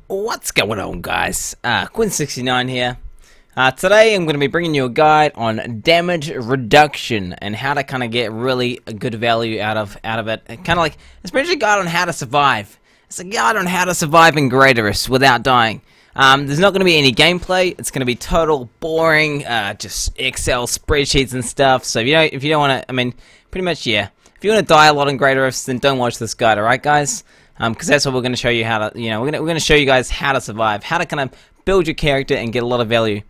What's going on, guys? quin69 here. Today I'm going to be bringing you a guide on damage reduction and how to kind of get really a good value out of it. Kind of like, it's pretty much a guide on how to survive. It's a guide on how to survive in RoS without dying. There's not going to be any gameplay. It's going to be total boring, just Excel spreadsheets and stuff. So if you don't want to, I mean, pretty much, yeah. If you want to die a lot in RoS, then don't watch this guide, alright, guys? Because that's what we're going to show you how to, we're going to show you guys how to survive, how to kind of build your character and get a lot of value.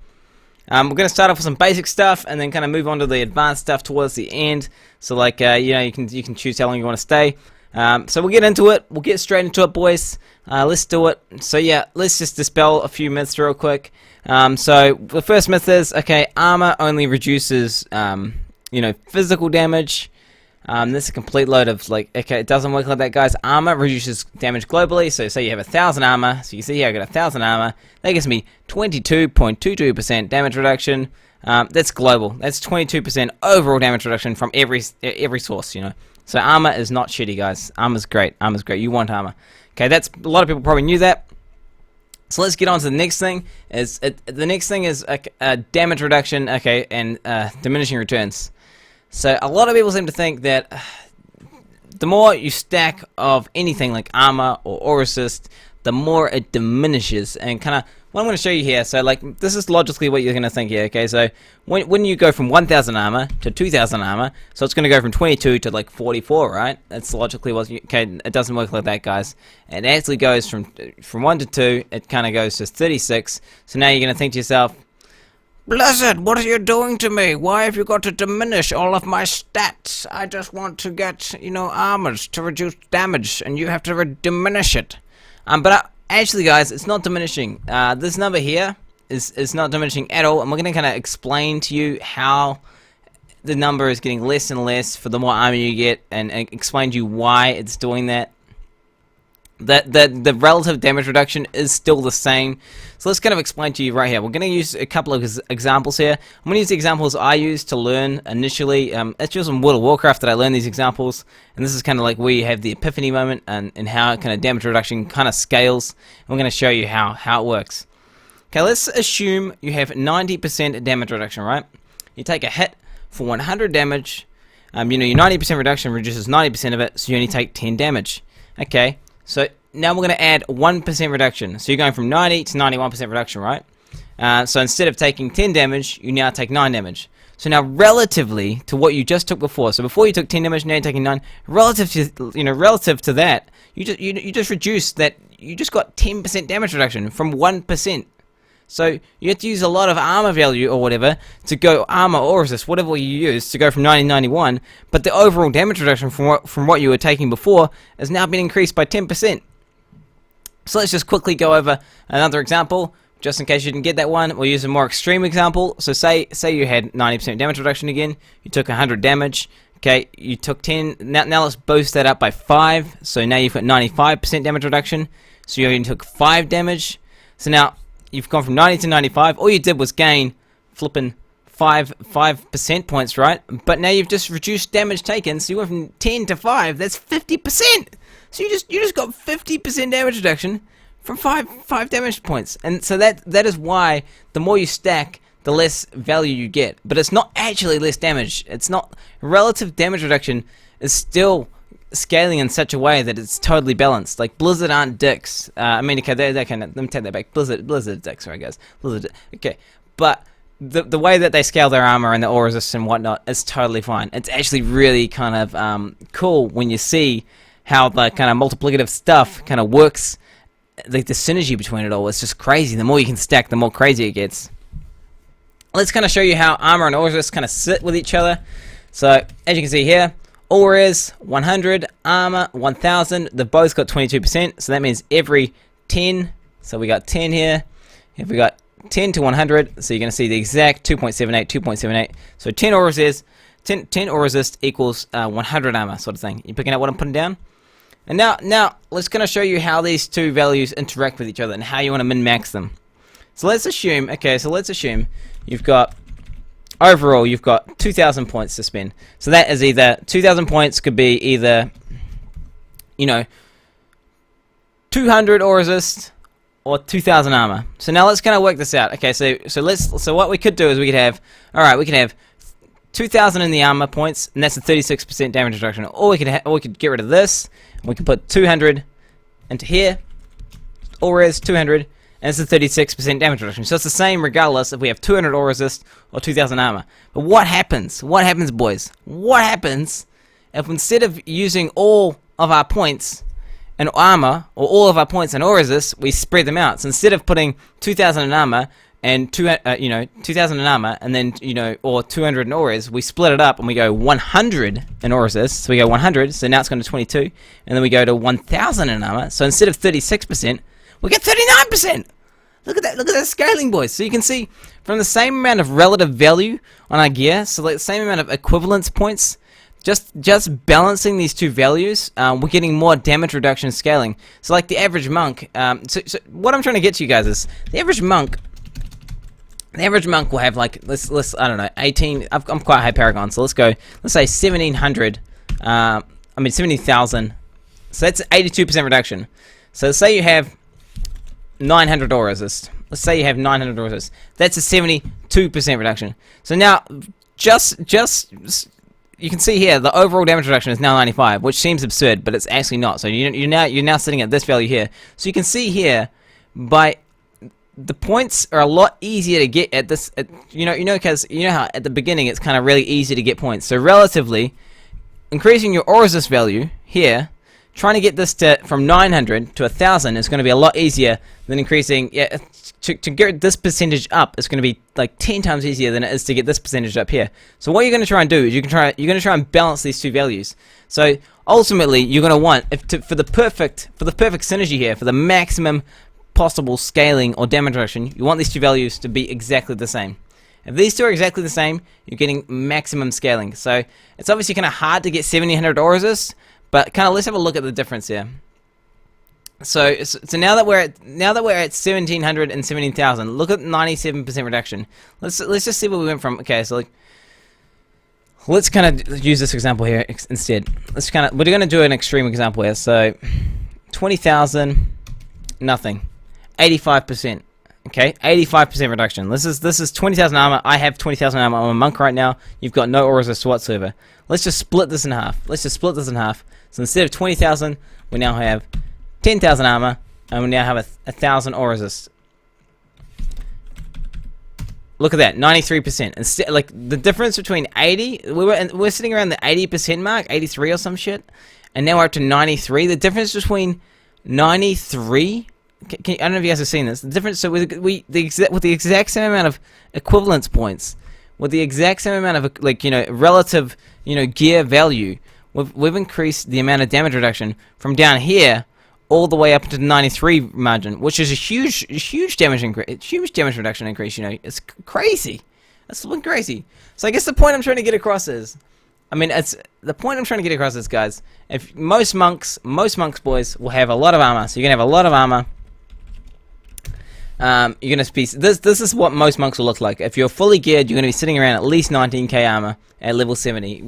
We're going to start off with some basic stuff and then kind of move on to the advanced stuff towards the end. So like, you can choose how long you want to stay. So we'll get into it. We'll get straight into it, boys. Let's do it. So yeah, let's just dispel a few myths real quick. So the first myth is, okay, armor only reduces, physical damage. This is a complete load of, like, okay, it doesn't work like that, guys. Armor reduces damage globally, so say you have 1,000 armor, so you see here I got 1,000 armor, that gives me 22.22% damage reduction. That's global. That's 22% overall damage reduction from every source, So armor is not shitty, guys. Armor's great. Armor's great. You want armor. Okay, that's, a lot of people probably knew that. So let's get on to the next thing. The next thing is damage reduction, okay, and diminishing returns. So a lot of people seem to think that the more you stack of anything like armor or resist, the more it diminishes. And kind of what I'm going to show you here, so like this is logically what you're going to think here. Okay, so when you go from 1,000 armor to 2,000 armor, so it's going to go from 22 to like 44, right? That's logically what. Okay, it doesn't work like that, guys. It actually goes from 1 to 2. It kind of goes to 36. So now you're going to think to yourself, Blizzard, what are you doing to me? Why have you got to diminish all of my stats? I just want to get, armors to reduce damage, and you have to diminish it. Actually, guys, it's not diminishing. This number here is not diminishing at all, and we're going to kind of explain to you how the number is getting less and less for the more armor you get, and explain to you why it's doing that. The relative damage reduction is still the same. So let's kind of explain to you right here. We're going to use a couple of examples here. I'm going to use the examples I used to learn initially. It's just in World of Warcraft that I learned these examples. And this is kind of like where you have the epiphany moment and how kind of damage reduction kind of scales. And we're going to show you how it works. Okay, let's assume you have 90% damage reduction, right? You take a hit for 100 damage. Your 90% reduction reduces 90% of it, so you only take 10 damage. Okay. So now we're going to add 1% reduction. So you're going from 90 to 91% reduction, right? So instead of taking 10 damage, you now take 9 damage. So now relatively to what you just took before, so before you took 10 damage, now you're taking 9. Relative to that, you just reduced that. You just got 10% damage reduction from 1%. So you have to use a lot of armor value or whatever to go armor or resist, whatever you use to go from 90 to 91. But the overall damage reduction from what you were taking before has now been increased by 10%. So let's just quickly go over another example, just in case you didn't get that one. We'll use a more extreme example. So say you had 90% damage reduction again. You took 100 damage. Okay, you took 10. Now let's boost that up by 5. So now you've got 95% damage reduction. So you only took 5 damage. So now you've gone from 90 to 95. All you did was gain flipping 5% points, right? But now you've just reduced damage taken, so you went from 10 to 5. That's 50%. So you just got 50% damage reduction from 5 damage points. And so that is why the more you stack, the less value you get. But it's not actually less damage. It's not. Relative damage reduction is still scaling in such a way that it's totally balanced. Like Blizzard aren't dicks. Okay, they kind of, let me take that back. Blizzard dicks, right, guys? Okay, but the way that they scale their armor and the aura resist and whatnot is totally fine. It's actually really kind of cool when you see how the kind of multiplicative stuff kind of works. Like the synergy between it all, it's just crazy. The more you can stack, the more crazy it gets. Let's kind of show you how armor and aura resist kind of sit with each other. So as you can see here, aura is 100, armor 1000. They've both got 22%, so that means every 10. So we got 10 here. If we got 10 to 100, so you're going to see the exact 2.78, 2.78. So 10 aura resist equals 100 armor, sort of thing. You picking up what I'm putting down? And now let's kind of show you how these two values interact with each other and how you want to min-max them. So let's assume, you've got overall, you've got 2,000 points to spend. So that is either 2,000 points could be either, 200 aura resist or 2,000 armor. So now let's kind of work this out. Okay, so what we could do is we could have, alright, we could have 2,000 in the armor points, and that's a 36% damage reduction. Or we could get rid of this, and we could put 200 into here, all res 200, and it's a 36% damage reduction. So it's the same regardless if we have 200 all resist or 2,000 armor. But what happens? What happens, boys? What happens if instead of using all of our points and armor, or all of our points and all resist, we spread them out? So instead of putting 2,000 in armor and 2,000 in armor, and then or 200 in all res, we split it up and we go 100 in all resist. So we go 100, so now it's going to 22, and then we go to 1,000 in armor. So instead of 36%, we get 39%. Look at that! Look at that scaling, boys. So you can see from the same amount of relative value on our gear, so like the same amount of equivalence points. Just balancing these two values, we're getting more damage reduction scaling. So like the average monk, so what I'm trying to get to you guys is the average monk will have like let's I don't know 18. I'm quite high paragon, so let's say 1,700. 70,000. So that's 82% reduction. So let's say you have 900 all resist. Let's say you have 900 all resist. That's a 72% reduction. So now just you can see here the overall damage reduction is now 95, which seems absurd, but it's actually not. So you're now sitting at this value here. So you can see here, by the points are a lot easier to get at this. Because you know how at the beginning it's kind of really easy to get points. So relatively, increasing your all resist value here, trying to get this from 900 to 1,000 is going to be a lot easier than increasing. Yeah, to get this percentage up, it's going to be like 10 times easier than it is to get this percentage up here. So what you're going to try and do is you're going to try and balance these two values. So ultimately, you're going to want for the perfect synergy here, for the maximum possible scaling or damage reduction, you want these two values to be exactly the same. If these two are exactly the same, you're getting maximum scaling. So it's obviously kind of hard to get 1,700 all resist, but kind of let's have a look at the difference here. So now that we're at 1,700 and 17,000, look at 97% reduction. Let's just see where we went from. Okay, so let's kind of use this example here instead. We're going to do an extreme example here. So 20,000, nothing, 85%. Okay, 85% reduction. This is 20,000 armor. I have 20,000 armor. I'm a monk right now. You've got no all resist whatsoever. Let's just split this in half. So instead of 20,000, we now have 10,000 armor, and we now have 1,000 all resist. Look at that, 93%. Instead, like the difference between 80, we're sitting around the 80% mark, 83 or some shit, and now we're up to 93. The difference between 93. I don't know if you guys have seen this. The difference. So with the exact same amount of equivalence points, with the exact same amount of relative gear value, we've increased the amount of damage reduction from down here all the way up to the 93 margin, which is a huge damage reduction increase. It's crazy. That's been crazy. So I guess the point I'm trying to get across is, guys, if most monks boys will have a lot of armor, so you're gonna have a lot of armor. You're gonna be this is what most monks will look like. If you're fully geared, you're gonna be sitting around at least 19k armor at level 70.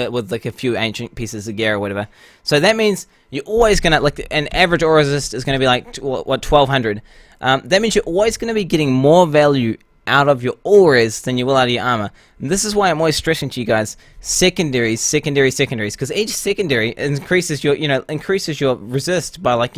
With like a few ancient pieces of gear or whatever. So that means you're always gonna an average all resist is gonna be like 1,200. That means you're always gonna be getting more value out of your all res than you will out of your armor. And this is why I'm always stressing to you guys secondaries, because each secondary increases your resist by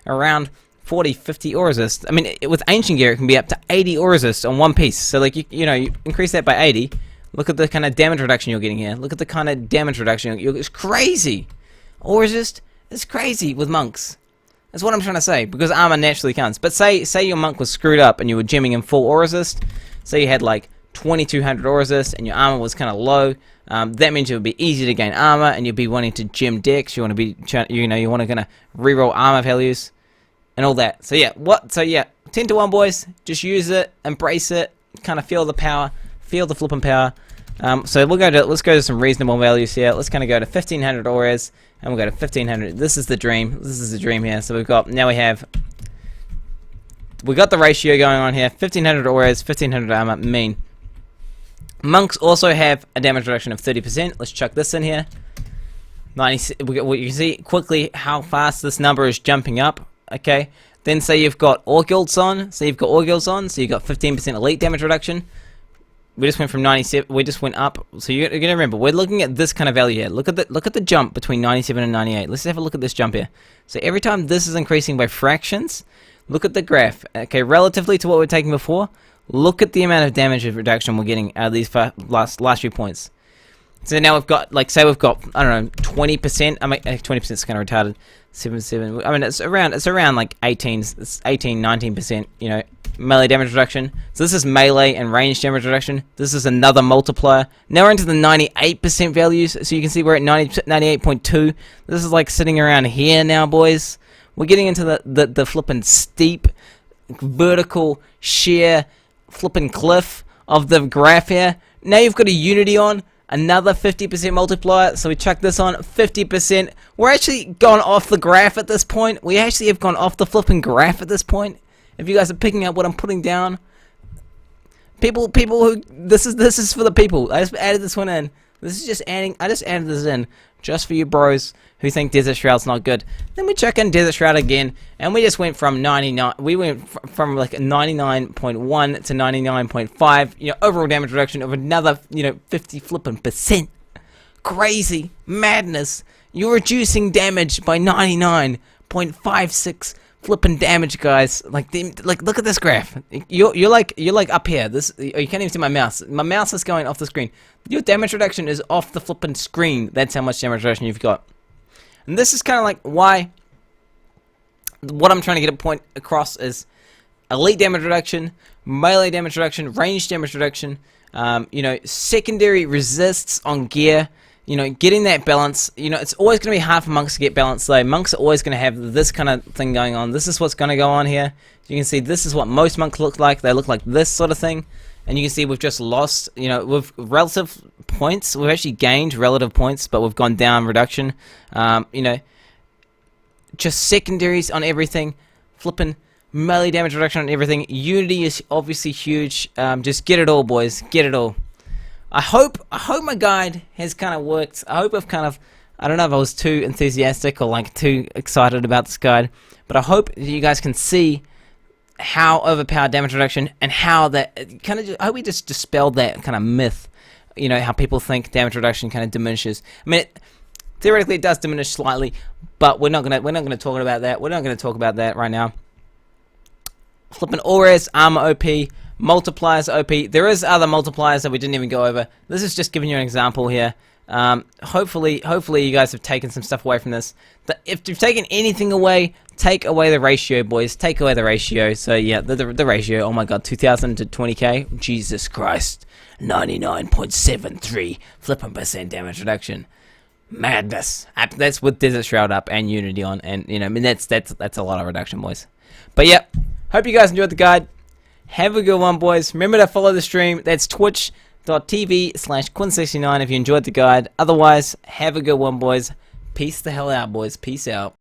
around 40, 50 all resist. With ancient gear, it can be up to 80 all resist on one piece. So you increase that by 80. Look at the kind of damage reduction you're getting here. Look at the kind of damage reduction. It's crazy. All resist is crazy with monks. That's what I'm trying to say, because armor naturally counts. But say your monk was screwed up and you were gemming in full all resist. Say you had like 2,200 all resist and your armor was kind of low. That means it would be easy to gain armor, and you'd be wanting to gem decks. You want to be, you want to kind of reroll armor values and all that. So yeah, 10 to 1, boys. Just use it, embrace it, kind of feel the power, feel the flipping power. So let's go to some reasonable values here. Let's kind of go to 1,500 all res, and we'll go to 1,500. This is the dream. This is the dream here. So we got the ratio going on here. 1,500 all res, 1,500 armor, mean. Monks also have a damage reduction of 30%. Let's chuck this in here. 90. You can see quickly how fast this number is jumping up. Okay, Then say you've got all guilds on. So you've got 15% elite damage reduction. We just went from 97. We just went up. So you're gonna remember, we're looking at this kind of value here. Look at the jump between 97 and 98. Let's have a look at this jump here. So every time this is increasing by fractions, look at the graph. Okay, relatively to what we're taking before, look at the amount of damage reduction we're getting out of these last few points. So now we've got, like, say we've got, I don't know, 20%. I mean, 20% is kind of retarded. 7. I mean, it's around like 19%. You know, melee damage reduction. So this is melee and range damage reduction. This is another multiplier. Now we're into the 98% values. So you can see we're at 98.2. This is like sitting around here now, boys. We're getting into the flippin' steep, vertical, sheer, flippin' cliff of the graph here. Now you've got a unity on. Another 50% multiplier, so we chuck this on, 50%. We're actually gone off the graph at this point. We actually have gone off the flipping graph at this point. If you guys are picking up what I'm putting down, people who this is for the people. I just added this one in. This is just adding. I just added this in just for you bros who think Desert Shroud's not good. Then we check in Desert Shroud again, and we just went from 99. We went from like 99.1 to 99.5. You know, overall damage reduction of another 50 flipping %. Crazy madness. You're reducing damage by 99.56 flipping damage, guys. Like look at this graph. You're like up here. This, you can't even see my mouse. My mouse is going off the screen. Your damage reduction is off the flipping screen. That's how much damage reduction you've got. And this is kind of like why. What I'm trying to get a point across is elite damage reduction, melee damage reduction, range damage reduction. Secondary resists on gear. Getting that balance. It's always going to be hard for monks to get balance, though. Monks are always going to have this kind of thing going on. This is what's going to go on here. You can see this is what most monks look like. They look like this sort of thing. And you can see we've just lost, with relative points. We've actually gained relative points, but we've gone down reduction. Just secondaries on everything. Flipping melee damage reduction on everything. Unity is obviously huge. Just get it all, boys. Get it all. I hope my guide has kind of worked. I hope I've kind of, I don't know if I was too enthusiastic or like too excited about this guide, but I hope you guys can see how overpowered damage reduction and how that kind of, I hope we just dispelled that kind of myth, how people think damage reduction kind of diminishes. I mean, theoretically it does diminish slightly, but we're not gonna talk about that. We're not gonna talk about that right now. Flipping all-res, armor OP, multipliers OP. There is other multipliers that we didn't even go over. This is just giving you an example here. Hopefully you guys have taken some stuff away from this. If you've taken anything away, take away the ratio, boys. Take away the ratio. So yeah, the ratio. Oh my god, 2,000 to 20k. Jesus Christ, 99.73 flipping % damage reduction. Madness. That's with Desert Shroud up and Unity on, and I mean that's a lot of reduction, boys. But yeah, hope you guys enjoyed the guide. Have a good one, boys. Remember to follow the stream. That's twitch.tv/quin69 if you enjoyed the guide. Otherwise, have a good one, boys. Peace the hell out, boys. Peace out.